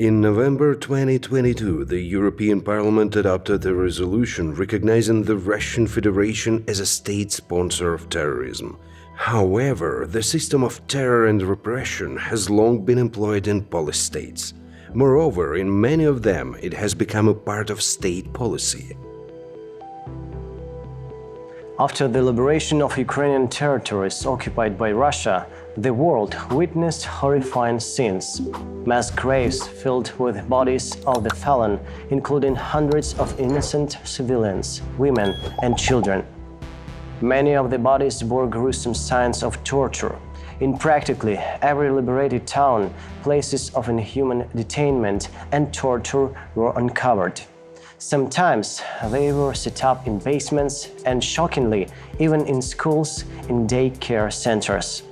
In November 2022, the European Parliament adopted a resolution recognizing the Russian Federation as a state sponsor of terrorism. However, the system of terror and repression has long been employed in police states. Moreover, in many of them, it has become a part of state policy. After the liberation of Ukrainian territories occupied by Russia, the world witnessed horrifying scenes. Mass graves filled with bodies of the fallen, including hundreds of innocent civilians, women, and children. Many of the bodies bore gruesome signs of torture. In practically every liberated town, places of inhumane detainment and torture were uncovered. Sometimes they were set up in basements and, shockingly, even in schools and daycare centers.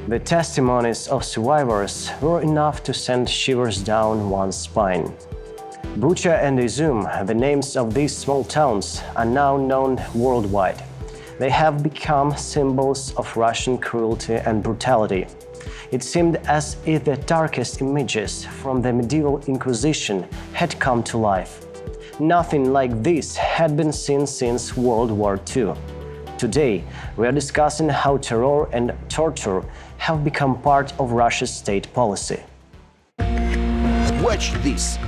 The testimonies of survivors were enough to send shivers down one's spine. Bucha and Izum, the names of these small towns, are now known worldwide. They have become symbols of Russian cruelty and brutality. It seemed as if the darkest images from the medieval Inquisition had come to life. Nothing like this had been seen since World War II. Today, we are discussing how terror and torture have become part of Russia's state policy. Watch this!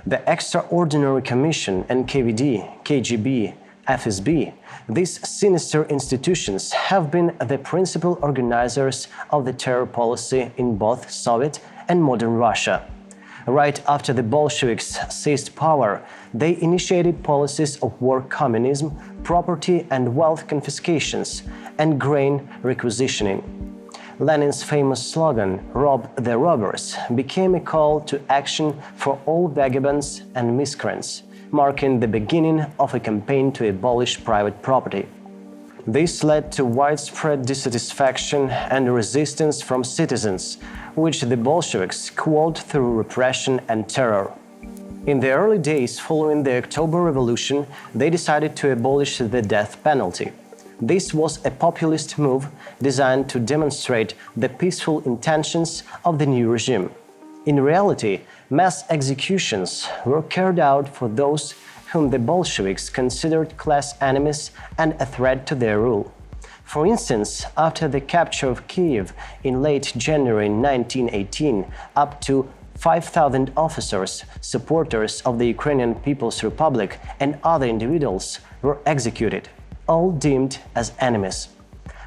The Extraordinary Commission, NKVD, KGB, FSB, these sinister institutions have been the principal organizers of the terror policy in both Soviet and modern Russia. Right after the Bolsheviks seized power, they initiated policies of war communism, property and wealth confiscations, and grain requisitioning. Lenin's famous slogan, "Rob the robbers," became a call to action for all vagabonds and miscreants, marking the beginning of a campaign to abolish private property. This led to widespread dissatisfaction and resistance from citizens, which the Bolsheviks quelled through repression and terror. In the early days following the October Revolution, they decided to abolish the death penalty. This was a populist move designed to demonstrate the peaceful intentions of the new regime. In reality, mass executions were carried out for those whom the Bolsheviks considered class enemies and a threat to their rule. For instance, after the capture of Kiev in late January 1918, up to 5,000 officers, supporters of the Ukrainian People's Republic, and other individuals were executed, all deemed as enemies.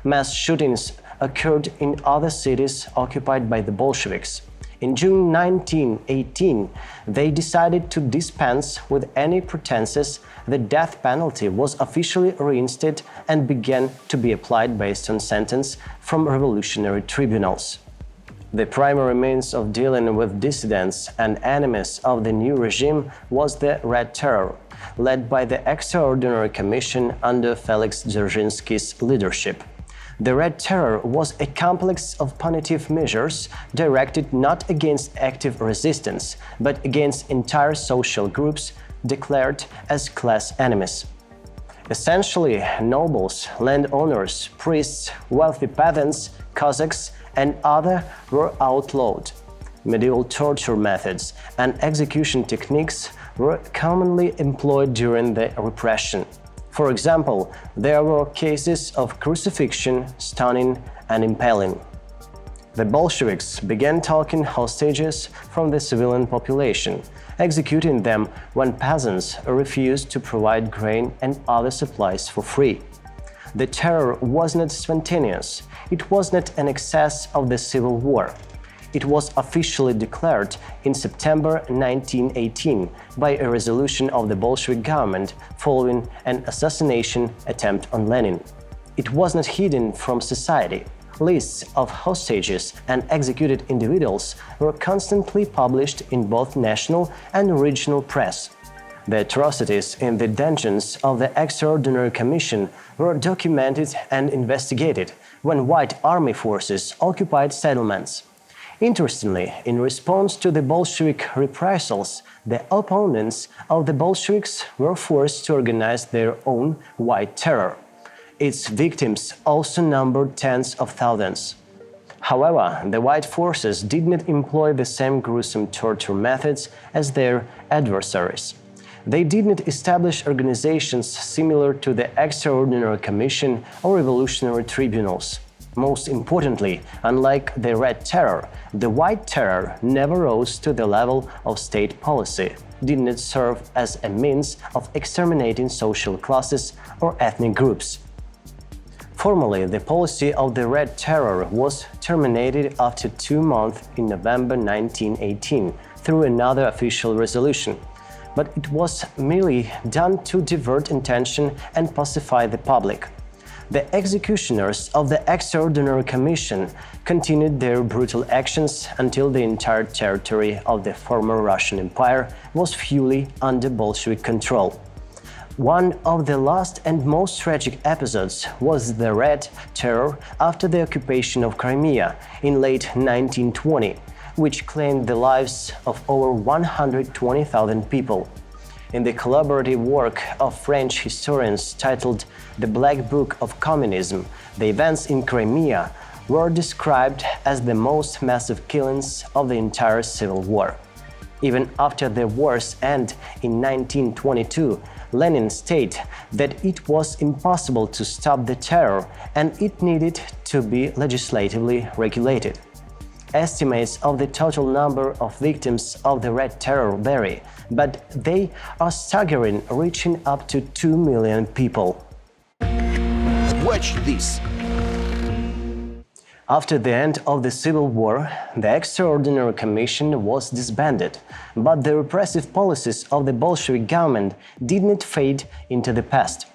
Mass shootings occurred in other cities occupied by the Bolsheviks. In June 1918, they decided to dispense with any pretenses. The death penalty was officially reinstated and began to be applied based on sentence from revolutionary tribunals. The primary means of dealing with dissidents and enemies of the new regime was the Red Terror, led by the Extraordinary Commission under Felix Dzerzhinsky's leadership. The Red Terror was a complex of punitive measures directed not against active resistance, but against entire social groups declared as class enemies. Essentially, nobles, landowners, priests, wealthy peasants, Cossacks, and others were outlawed. Medieval torture methods and execution techniques were commonly employed during the repression. For example, there were cases of crucifixion, stoning, and impaling. The Bolsheviks began taking hostages from the civilian population, executing them when peasants refused to provide grain and other supplies for free. The terror was not spontaneous. It was not an excess of the civil war. It was officially declared in September 1918 by a resolution of the Bolshevik government following an assassination attempt on Lenin. It was not hidden from society. Lists of hostages and executed individuals were constantly published in both national and regional press. The atrocities in the dungeons of the Extraordinary Commission were documented and investigated when White Army forces occupied settlements. Interestingly, in response to the Bolshevik reprisals, the opponents of the Bolsheviks were forced to organize their own White Terror. Its victims also numbered tens of thousands. However, the White forces did not employ the same gruesome torture methods as their adversaries. They did not establish organizations similar to the Extraordinary Commission or revolutionary tribunals. Most importantly, unlike the Red Terror, the White Terror never rose to the level of state policy, did not serve as a means of exterminating social classes or ethnic groups. Formally, the policy of the Red Terror was terminated after 2 months in November 1918 through another official resolution, but it was merely done to divert attention and pacify the public. The executioners of the Extraordinary Commission continued their brutal actions until the entire territory of the former Russian Empire was fully under Bolshevik control. One of the last and most tragic episodes was the Red Terror after the occupation of Crimea in late 1920, which claimed the lives of over 120,000 people. In the collaborative work of French historians titled The Black Book of Communism, the events in Crimea were described as the most massive killings of the entire Civil War. Even after the war's end in 1922, Lenin stated that it was impossible to stop the terror and it needed to be legislatively regulated. Estimates of the total number of victims of the Red Terror vary, but they are staggering, reaching up to 2 million people. Watch this! After the end of the Civil War, the Extraordinary Commission was disbanded, but the repressive policies of the Bolshevik government did not fade into the past.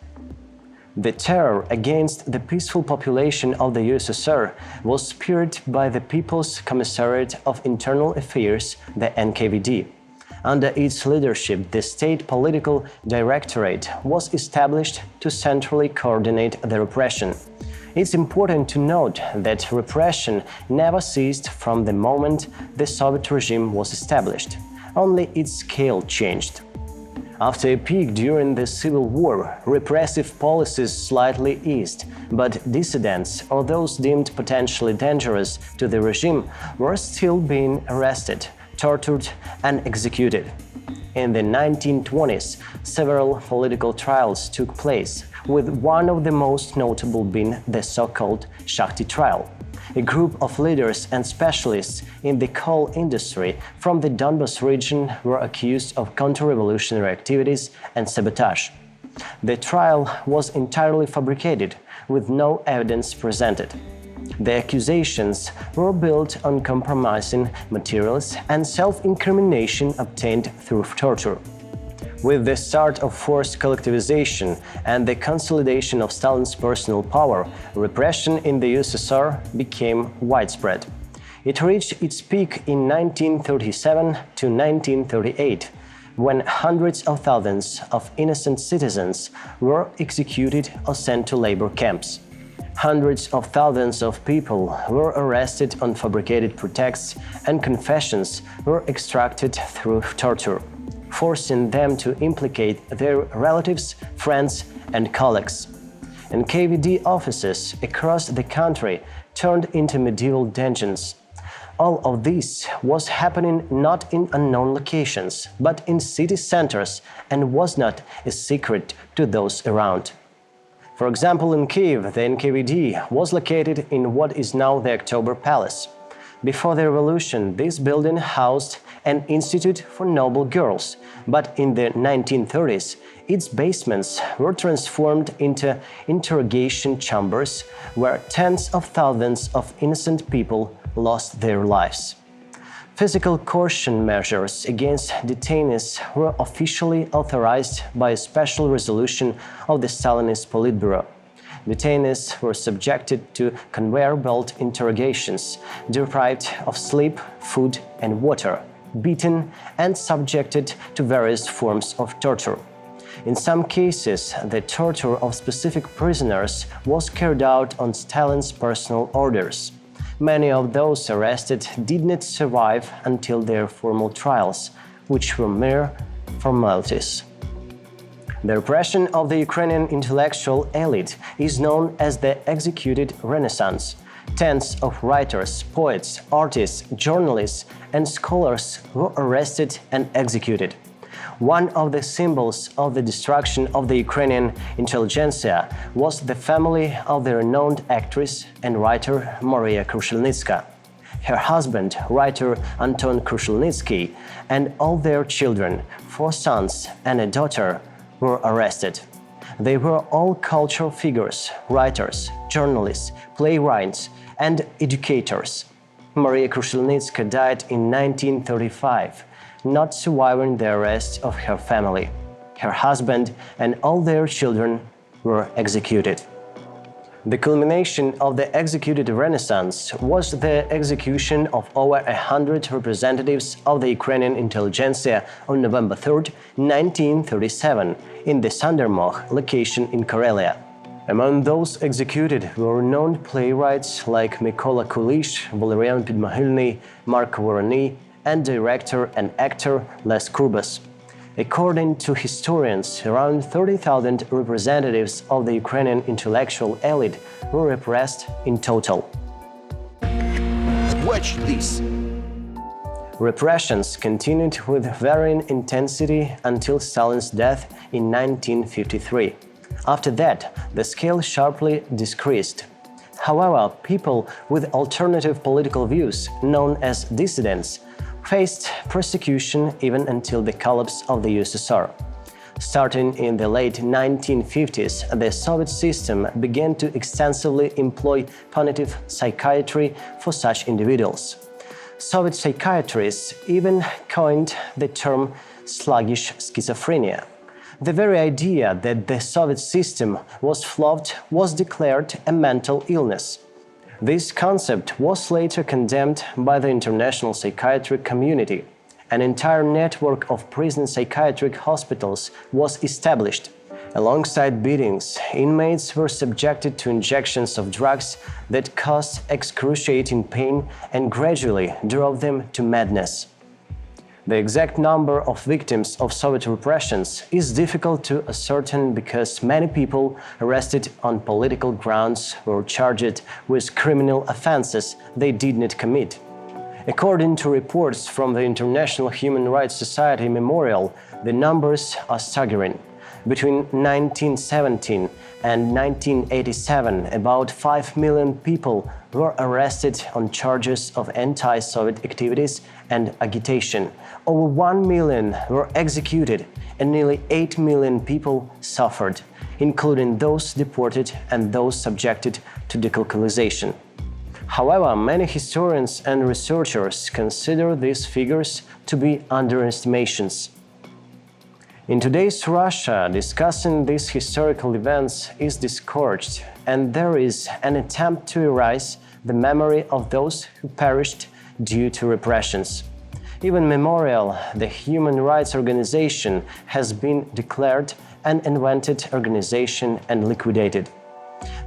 The terror against the peaceful population of the USSR was spurred by the People's Commissariat of Internal Affairs, the NKVD. Under its leadership, the State Political Directorate was established to centrally coordinate the repression. It's important to note that repression never ceased from the moment the Soviet regime was established. Only its scale changed. After a peak during the Civil War, repressive policies slightly eased, but dissidents or those deemed potentially dangerous to the regime were still being arrested, tortured, and executed. In the 1920s, several political trials took place, with one of the most notable being the so-called Shakti trial. A group of leaders and specialists in the coal industry from the Donbas region were accused of counter-revolutionary activities and sabotage. The trial was entirely fabricated, with no evidence presented. The accusations were built on compromising materials and self-incrimination obtained through torture. With the start of forced collectivization and the consolidation of Stalin's personal power, repression in the USSR became widespread. It reached its peak in 1937 to 1938, when hundreds of thousands of innocent citizens were executed or sent to labor camps. Hundreds of thousands of people were arrested on fabricated pretexts, and confessions were extracted through torture, forcing them to implicate their relatives, friends, and colleagues. NKVD offices across the country turned into medieval dungeons. All of this was happening not in unknown locations, but in city centers, and was not a secret to those around. For example, in Kiev, the NKVD was located in what is now the October Palace. Before the revolution, this building housed an institute for noble girls, but in the 1930s, its basements were transformed into interrogation chambers where tens of thousands of innocent people lost their lives. Physical coercion measures against detainees were officially authorized by a special resolution of the Stalinist Politburo. Detainees were subjected to conveyor belt interrogations, deprived of sleep, food, and water, beaten, and subjected to various forms of torture. In some cases, the torture of specific prisoners was carried out on Stalin's personal orders. Many of those arrested did not survive until their formal trials, which were mere formalities. The repression of the Ukrainian intellectual elite is known as the executed Renaissance. Tens of writers, poets, artists, journalists, and scholars were arrested and executed. One of the symbols of the destruction of the Ukrainian intelligentsia was the family of the renowned actress and writer Maria Krushelnitska. Her husband, writer Anton Krushelnitsky, and all their children, 4 sons and a daughter, were arrested. They were all cultural figures, writers, journalists, playwrights, and educators. Maria Krushelnitska died in 1935, not surviving the arrest of her family. Her husband and all their children were executed. The culmination of the executed Renaissance was the execution of over 100 representatives of the Ukrainian intelligentsia on November 3, 1937, in the Sandermoh location in Karelia. Among those executed were renowned playwrights like Mykola Kulish, Valerian Podmogilny, Mark Vorony, and director and actor Les Kurbas. According to historians, around 30,000 representatives of the Ukrainian intellectual elite were repressed in total. Watch this! Repressions continued with varying intensity until Stalin's death in 1953. After that, the scale sharply decreased. However, people with alternative political views, known as dissidents, faced persecution even until the collapse of the USSR. Starting in the late 1950s, the Soviet system began to extensively employ punitive psychiatry for such individuals. Soviet psychiatrists even coined the term sluggish schizophrenia. The very idea that the Soviet system was flawed was declared a mental illness. This concept was later condemned by the international psychiatric community. An entire network of prison psychiatric hospitals was established. Alongside beatings, inmates were subjected to injections of drugs that caused excruciating pain and gradually drove them to madness. The exact number of victims of Soviet repressions is difficult to ascertain because many people arrested on political grounds were charged with criminal offenses they did not commit. According to reports from the International Human Rights Society Memorial, the numbers are staggering. Between 1917 and 1987, about 5 million people were arrested on charges of anti-Soviet activities and agitation. Over 1 million were executed, and nearly 8 million people suffered, including those deported and those subjected to decolonization. However, many historians and researchers consider these figures to be underestimations. In today's Russia, discussing these historical events is discouraged, and there is an attempt to erase the memory of those who perished due to repressions. Even Memorial, the human rights organization, has been declared an invented organization and liquidated.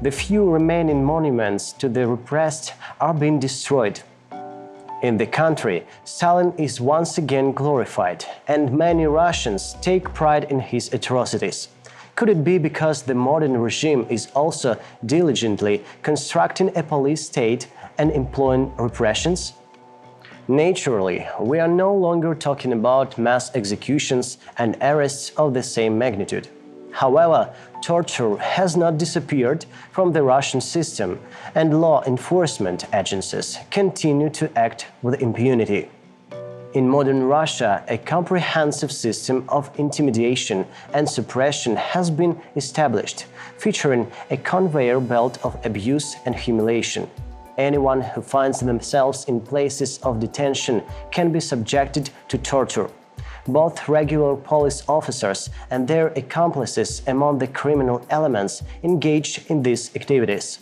The few remaining monuments to the repressed are being destroyed. In the country, Stalin is once again glorified, and many Russians take pride in his atrocities. Could it be because the modern regime is also diligently constructing a police state and employing repressions? Naturally, we are no longer talking about mass executions and arrests of the same magnitude. However, torture has not disappeared from the Russian system, and law enforcement agencies continue to act with impunity. In modern Russia, a comprehensive system of intimidation and suppression has been established, featuring a conveyor belt of abuse and humiliation. Anyone who finds themselves in places of detention can be subjected to torture. Both regular police officers and their accomplices among the criminal elements engage in these activities.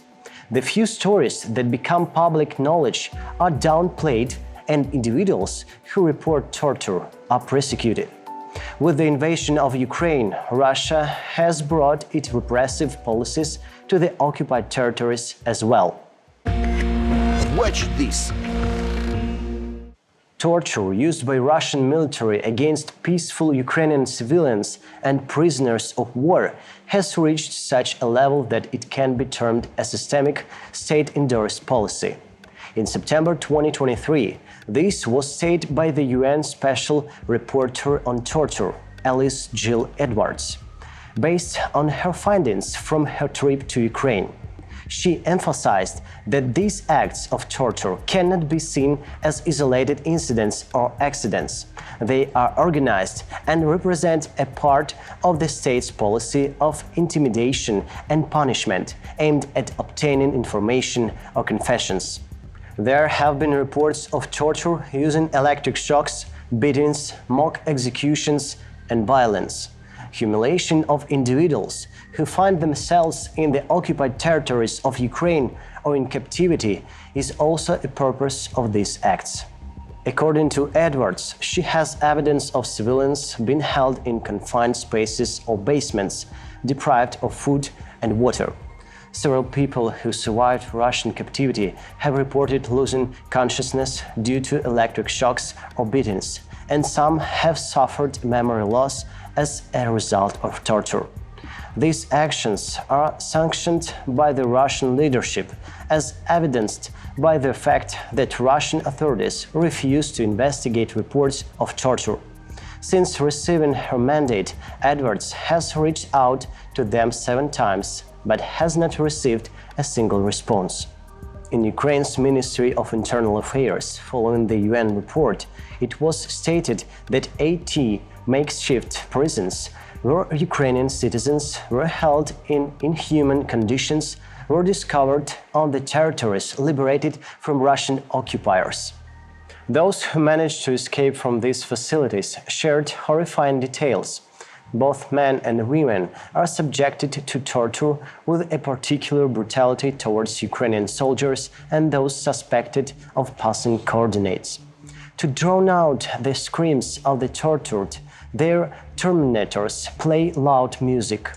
The few stories that become public knowledge are downplayed, and individuals who report torture are persecuted. With the invasion of Ukraine, Russia has brought its repressive policies to the occupied territories as well. Watch this! Torture used by Russian military against peaceful Ukrainian civilians and prisoners of war has reached such a level that it can be termed a systemic, state-endorsed policy. In September 2023, this was stated by the UN Special Rapporteur on Torture, Alice Jill Edwards, based on her findings from her trip to Ukraine. She emphasized that these acts of torture cannot be seen as isolated incidents or accidents. They are organized and represent a part of the state's policy of intimidation and punishment aimed at obtaining information or confessions. There have been reports of torture using electric shocks, beatings, mock executions, and violence. Humiliation of individuals who find themselves in the occupied territories of Ukraine or in captivity is also a purpose of these acts. According to Edwards, she has evidence of civilians being held in confined spaces or basements, deprived of food and water. Several people who survived Russian captivity have reported losing consciousness due to electric shocks or beatings, and some have suffered memory loss as a result of torture. These actions are sanctioned by the Russian leadership, as evidenced by the fact that Russian authorities refuse to investigate reports of torture. Since receiving her mandate, Edwards has reached out to them 7 times, but has not received a single response. In Ukraine's Ministry of Internal Affairs, following the UN report, it was stated that 80 makeshift prisons where Ukrainian citizens were held in inhumane conditions were discovered on the territories liberated from Russian occupiers. Those who managed to escape from these facilities shared horrifying details. Both men and women are subjected to torture with a particular brutality towards Ukrainian soldiers and those suspected of passing coordinates. To drown out the screams of the tortured, their terminators play loud music.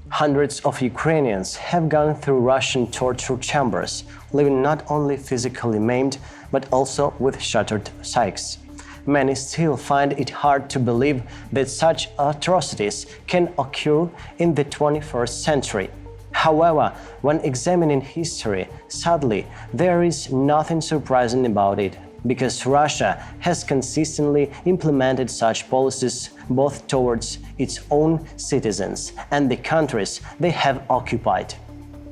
Hundreds of Ukrainians have gone through Russian torture chambers, living not only physically maimed, but also with shattered psyches. Many still find it hard to believe that such atrocities can occur in the 21st century. However, when examining history, sadly, there is nothing surprising about it, because Russia has consistently implemented such policies both towards its own citizens and the countries they have occupied.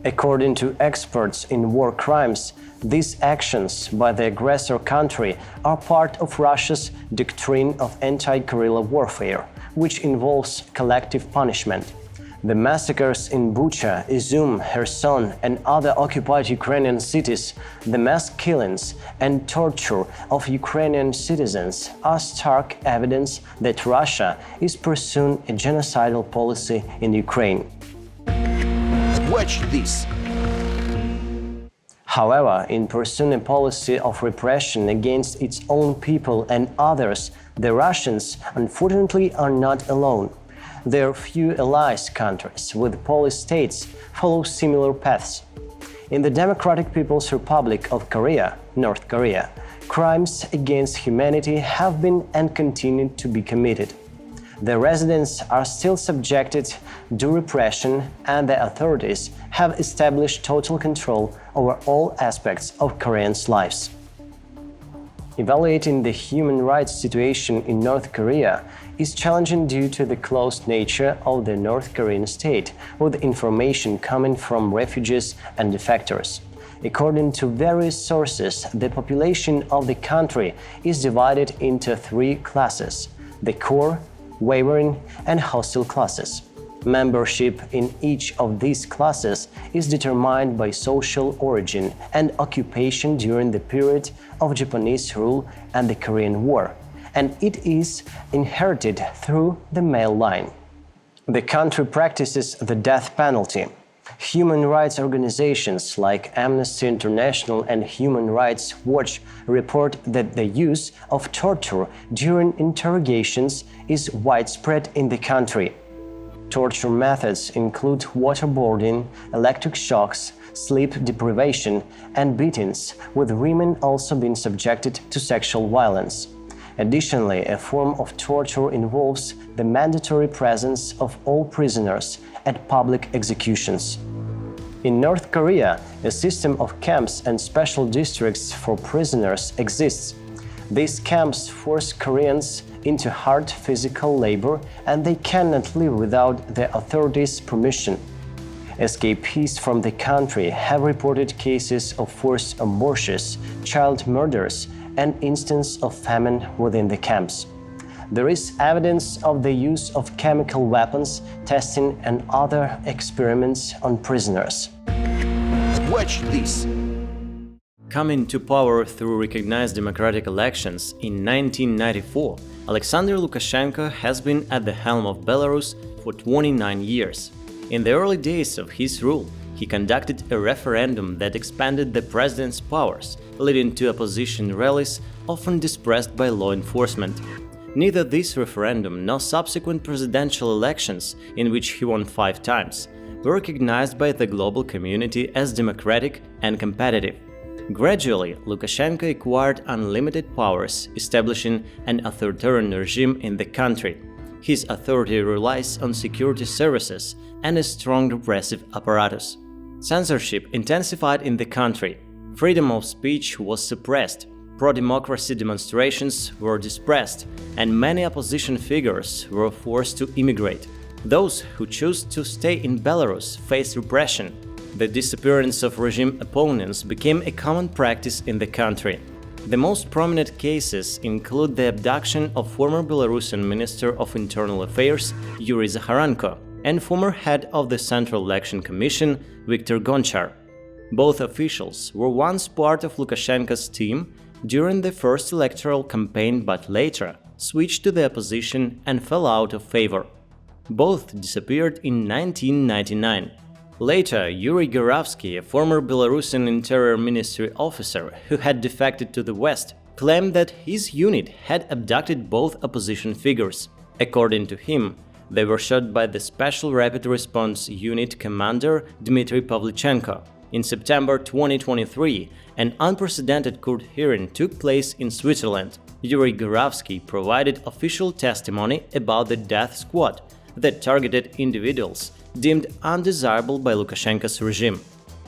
According to experts in war crimes, these actions by the aggressor country are part of Russia's doctrine of anti-guerrilla warfare, which involves collective punishment. The massacres in Bucha, Izum, Kherson, and other occupied Ukrainian cities, the mass killings and torture of Ukrainian citizens are stark evidence that Russia is pursuing a genocidal policy in Ukraine. Watch this! However, in pursuing a policy of repression against its own people and others, the Russians, unfortunately, are not alone. Their few allies countries with police states follow similar paths. In the Democratic People's Republic of Korea, North Korea, crimes against humanity have been and continue to be committed. The residents are still subjected to repression, and the authorities have established total control over all aspects of Koreans' lives. Evaluating the human rights situation in North Korea is challenging due to the closed nature of the North Korean state, with information coming from refugees and defectors. According to various sources, the population of the country is divided into 3 classes: the core, wavering, and hostile classes. Membership in each of these classes is determined by social origin and occupation during the period of Japanese rule and the Korean War, and it is inherited through the male line. The country practices the death penalty. Human rights organizations like Amnesty International and Human Rights Watch report that the use of torture during interrogations is widespread in the country. Torture methods include waterboarding, electric shocks, sleep deprivation, and beatings, with women also being subjected to sexual violence. Additionally, a form of torture involves the mandatory presence of all prisoners at public executions. In North Korea, a system of camps and special districts for prisoners exists. These camps force Koreans into hard physical labor, and they cannot live without the authorities' permission. Escapees from the country have reported cases of forced abortions, child murders, and instances of famine within the camps. There is evidence of the use of chemical weapons, testing, and other experiments on prisoners. Watch this! Coming to power through recognized democratic elections in 1994, Alexander Lukashenko has been at the helm of Belarus for 29 years. In the early days of his rule, he conducted a referendum that expanded the president's powers, leading to opposition rallies often suppressed by law enforcement. Neither this referendum nor subsequent presidential elections, in which he won 5 times, were recognized by the global community as democratic and competitive. Gradually, Lukashenko acquired unlimited powers, establishing an authoritarian regime in the country. His authority relies on security services and a strong repressive apparatus. Censorship intensified in the country. Freedom of speech was suppressed. Pro-democracy demonstrations were suppressed, and many opposition figures were forced to immigrate. Those who chose to stay in Belarus faced repression. The disappearance of regime opponents became a common practice in the country. The most prominent cases include the abduction of former Belarusian Minister of Internal Affairs Yuri Zakharenko and former head of the Central Election Commission Viktor Gonchar. Both officials were once part of Lukashenko's team during the first electoral campaign, but later switched to the opposition and fell out of favor. Both disappeared in 1999. Later, Yuri Garavsky, a former Belarusian Interior Ministry officer who had defected to the West, claimed that his unit had abducted both opposition figures. According to him, they were shot by the Special Rapid Response Unit commander Dmitry Pavlichenko. In September 2023, an unprecedented court hearing took place in Switzerland. Yuri Garavsky provided official testimony about the death squad that targeted individuals deemed undesirable by Lukashenko's regime.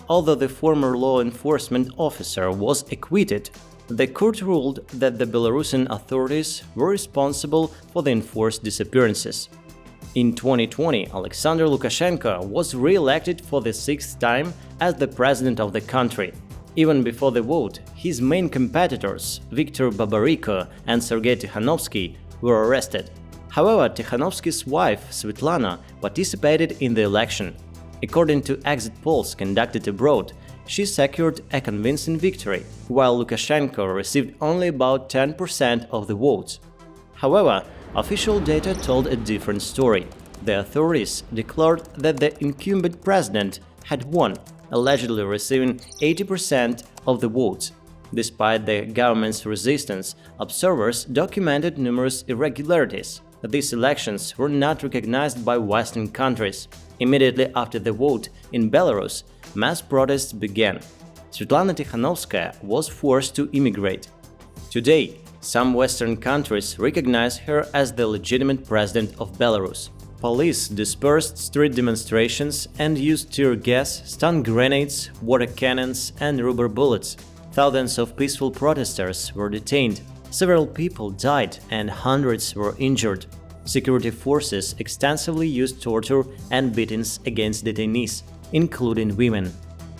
Although the former law enforcement officer was acquitted, the court ruled that the Belarusian authorities were responsible for the enforced disappearances. In 2020, Alexander Lukashenko was re-elected for the 6th time as the president of the country. Even before the vote, his main competitors, Viktor Babariko and Sergei Tikhanovsky, were arrested. However, Tikhanovsky's wife, Svetlana, participated in the election. According to exit polls conducted abroad, she secured a convincing victory, while Lukashenko received only about 10% of the votes. However, official data told a different story. The authorities declared that the incumbent president had won, allegedly receiving 80% of the votes. Despite the government's resistance, observers documented numerous irregularities. These elections were not recognized by Western countries. Immediately after the vote in Belarus, mass protests began. Svetlana Tikhanovskaya was forced to immigrate. Today, some Western countries recognize her as the legitimate president of Belarus. Police dispersed street demonstrations and used tear gas, stun grenades, water cannons, and rubber bullets. Thousands of peaceful protesters were detained. Several people died and hundreds were injured. Security forces extensively used torture and beatings against detainees, including women.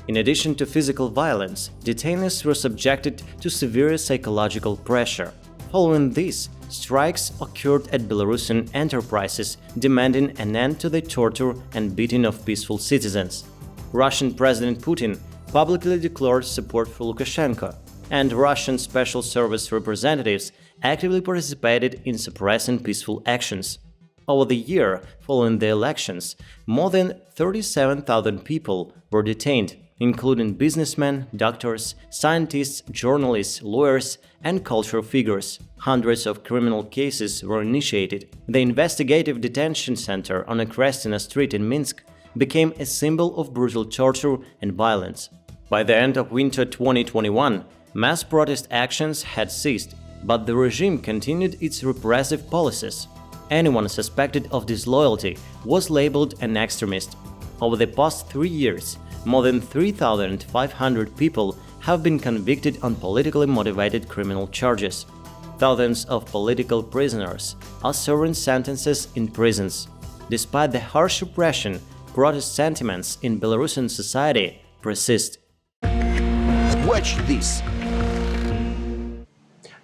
In addition to physical violence, detainees were subjected to severe psychological pressure. Following this, strikes occurred at Belarusian enterprises, demanding an end to the torture and beating of peaceful citizens. Russian President Putin publicly declared support for Lukashenko, and Russian Special Service representatives actively participated in suppressing peaceful actions. Over the year following the elections, more than 37,000 people were detained. including businessmen, doctors, scientists, journalists, lawyers, and cultural figures. Hundreds of criminal cases were initiated. The investigative detention center on a Krestina street in Minsk became a symbol of brutal torture and violence. By the end of winter 2021, mass protest actions had ceased, but the regime continued its repressive policies. Anyone suspected of disloyalty was labeled an extremist. Over the past 3 years, more than 3,500 people have been convicted on politically motivated criminal charges. Thousands of political prisoners are serving sentences in prisons. Despite the harsh repression, protest sentiments in Belarusian society persist. Watch this!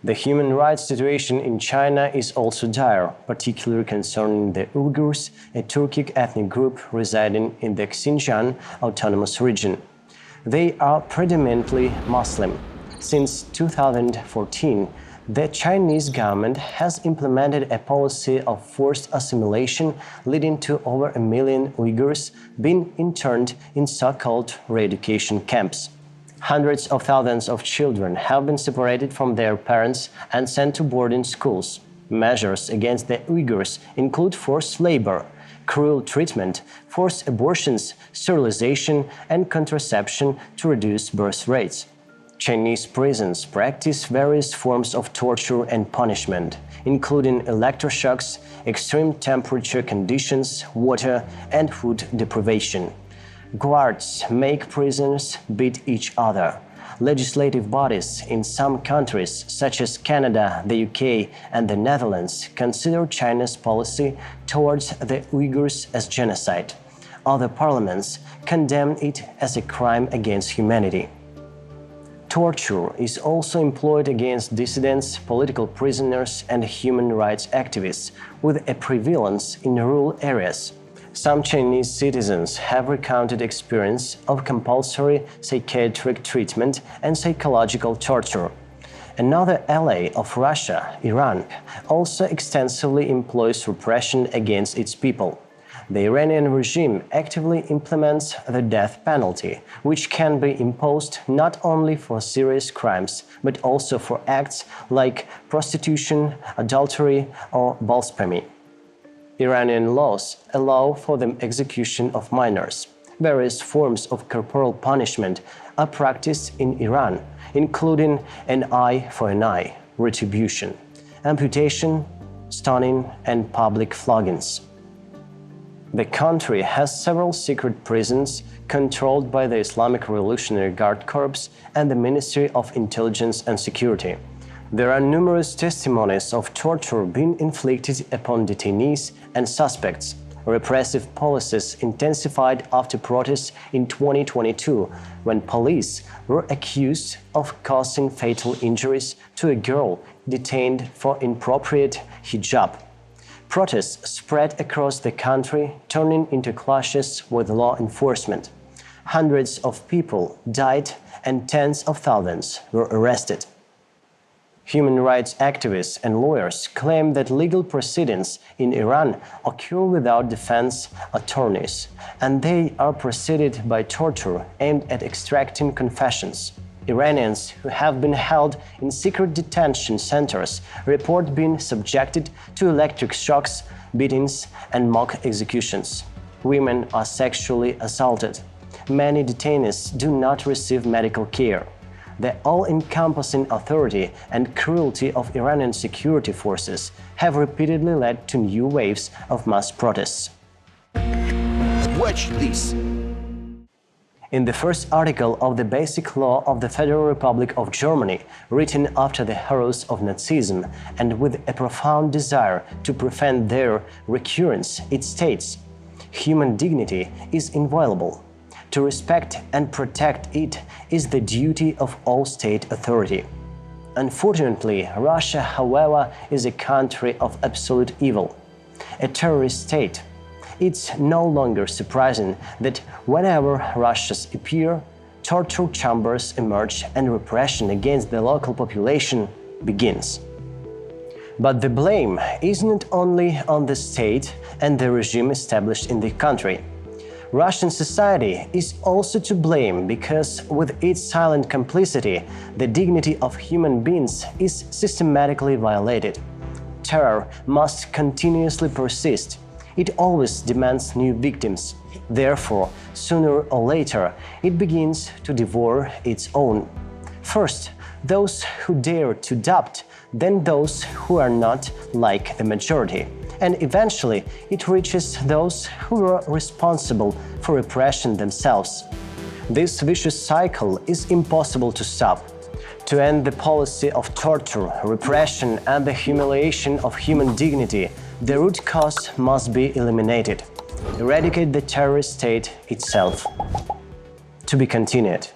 The human rights situation in China is also dire, particularly concerning the Uyghurs, a Turkic ethnic group residing in the Xinjiang Autonomous Region. They are predominantly Muslim. Since 2014, the Chinese government has implemented a policy of forced assimilation, leading to over 1 million Uyghurs being interned in so-called re-education camps. Hundreds of thousands of children have been separated from their parents and sent to boarding schools. Measures against the Uyghurs include forced labor, cruel treatment, forced abortions, sterilization, and contraception to reduce birth rates. Chinese prisons practice various forms of torture and punishment, including electroshocks, extreme temperature conditions, water, and food deprivation. Guards make prisoners beat each other. Legislative bodies in some countries, such as Canada, the UK, and the Netherlands, consider China's policy towards the Uyghurs as genocide. Other parliaments condemn it as a crime against humanity. Torture is also employed against dissidents, political prisoners, and human rights activists, with a prevalence in rural areas. Some Chinese citizens have recounted experience of compulsory psychiatric treatment and psychological torture. Another ally of Russia, Iran, also extensively employs repression against its people. The Iranian regime actively implements the death penalty, which can be imposed not only for serious crimes, but also for acts like prostitution, adultery, or blasphemy. Iranian laws allow for the execution of minors. Various forms of corporal punishment are practiced in Iran, including an eye for an eye, retribution, amputation, stoning, and public floggings. The country has several secret prisons controlled by the Islamic Revolutionary Guard Corps and the Ministry of Intelligence and Security. There are numerous testimonies of torture being inflicted upon detainees and suspects. Repressive policies intensified after protests in 2022, when police were accused of causing fatal injuries to a girl detained for inappropriate hijab. Protests spread across the country, turning into clashes with law enforcement. Hundreds of people died and tens of thousands were arrested. Human rights activists and lawyers claim that legal proceedings in Iran occur without defense attorneys, and they are preceded by torture aimed at extracting confessions. Iranians who have been held in secret detention centers report being subjected to electric shocks, beatings, and mock executions. Women are sexually assaulted. Many detainees do not receive medical care. The all-encompassing authority and cruelty of Iranian security forces have repeatedly led to new waves of mass protests. Watch this! In the first article of the Basic Law of the Federal Republic of Germany, written after the horrors of Nazism and with a profound desire to prevent their recurrence, it states, "Human dignity is inviolable. To respect and protect it is the duty of all state authority." Unfortunately, Russia, however, is a country of absolute evil, a terrorist state. It's no longer surprising that whenever Russians appear, torture chambers emerge and repression against the local population begins. But the blame isn't only on the state and the regime established in the country. Russian society is also to blame because with its silent complicity, the dignity of human beings is systematically violated. Terror must continuously persist. It always demands new victims. Therefore, sooner or later, it begins to devour its own. First, those who dare to doubt, then those who are not like the majority. And eventually, it reaches those who are responsible for repression themselves. This vicious cycle is impossible to stop. To end the policy of torture, repression, and the humiliation of human dignity, the root cause must be eliminated. Eradicate the terrorist state itself. To be continued.